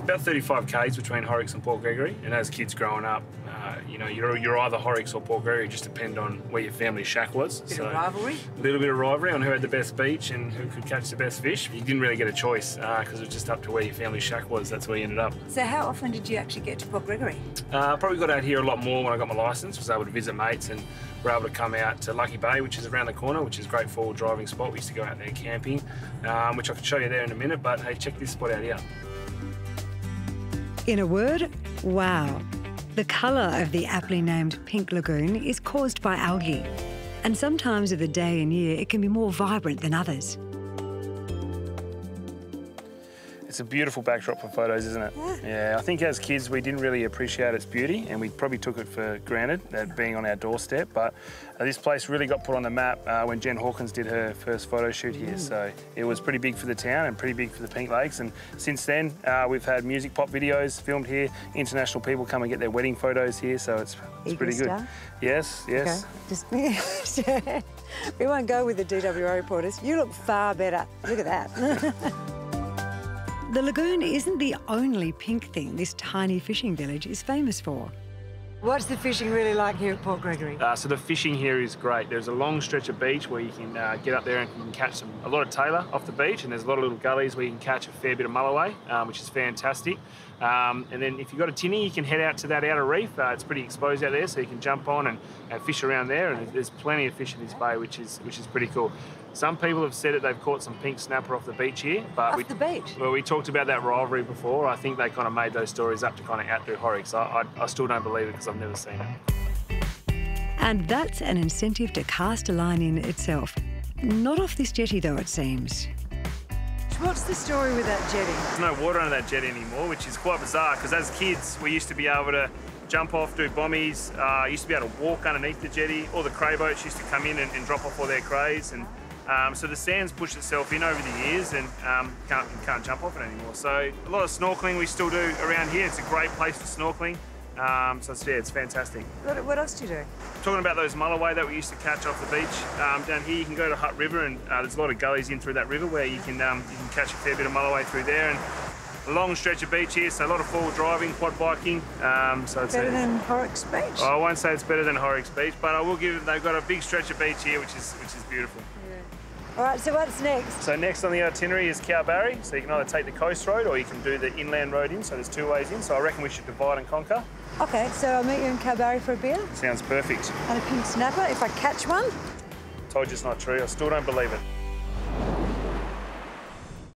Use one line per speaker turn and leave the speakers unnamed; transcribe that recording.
About 35 k's between Horrocks and Port Gregory, and as kids growing up, you know, you're either Horrocks or Port Gregory, just depend on where your family shack was.
Bit of rivalry?
A little bit of rivalry on who had the best beach and who could catch the best fish. You didn't really get a choice because it was just up to where your family shack was. That's where you ended up.
So how often did you actually get to Port Gregory?
Probably got out here a lot more when I got my licence, was able to visit mates and were able to come out to Lucky Bay, which is around the corner, which is a great forward driving spot. We used to go out there camping, which I can show you there in a minute, but hey, check this spot out here.
In a word, wow. The colour of the aptly named Pink Lagoon is caused by algae, and sometimes of the day and year it can be more vibrant than others.
It's a beautiful backdrop for photos, isn't it? Yeah, I think as kids we didn't really appreciate its beauty and we probably took it for granted, that being on our doorstep, but this place really got put on the map when Jen Hawkins did her first photo shoot here, so it was pretty big for the town and pretty big for the Pink Lakes, and since then we've had music pop videos filmed here, international people come and get their wedding photos here, so it's pretty good.
Star?
Yes, yes.
Okay. Just we won't go with the DWA reporters. You look far better. Look at that.
The lagoon isn't the only pink thing this tiny fishing village is famous for.
What's the fishing really like here at Port Gregory?
So the fishing here is great. There's a long stretch of beach where you can get up there and you can catch a lot of tailor off the beach, and there's a lot of little gullies where you can catch a fair bit of mulloway, which is fantastic. And then if you've got a tinny, you can head out to that outer reef. It's pretty exposed out there, so you can jump on and fish around there, and there's plenty of fish in this bay, which is pretty cool. Some people have said that they've caught some pink snapper off the beach here. But
off the beach?
Well, we talked about that rivalry before. I think they kind of made those stories up to kind of outdo Horrocks. I still don't believe it because I've never seen it.
And that's an incentive to cast a line in itself. Not off this jetty though, it seems.
What's the story with that jetty?
There's no water under that jetty anymore, which is quite bizarre because as kids we used to be able to jump off, do bombies, used to be able to walk underneath the jetty. All the cray boats used to come in and drop off all their crays, and so the sand's pushed itself in over the years and can't jump off it anymore. So a lot of snorkeling we still do around here. It's a great place for snorkeling. So it's fantastic.
What else do you do?
Talking about those mulloway that we used to catch off the beach, down here you can go to Hutt River, and there's a lot of gullies in through that river where you can catch a fair bit of mulloway through there, and a long stretch of beach here, so a lot of forward driving, quad biking. So it's
better than Horrocks Beach?
I won't say it's better than Horrocks Beach, but I will give it, they've got a big stretch of beach here, which is beautiful.
All right, so what's next?
So next on the itinerary is Cowbarry. So you can either take the coast road or you can do the inland road in. So there's two ways in. So I reckon we should divide and conquer.
Okay, so I'll meet you in Cowbarry for a beer.
Sounds perfect.
And a pink snapper if I catch one.
Told you it's not true. I still don't believe it.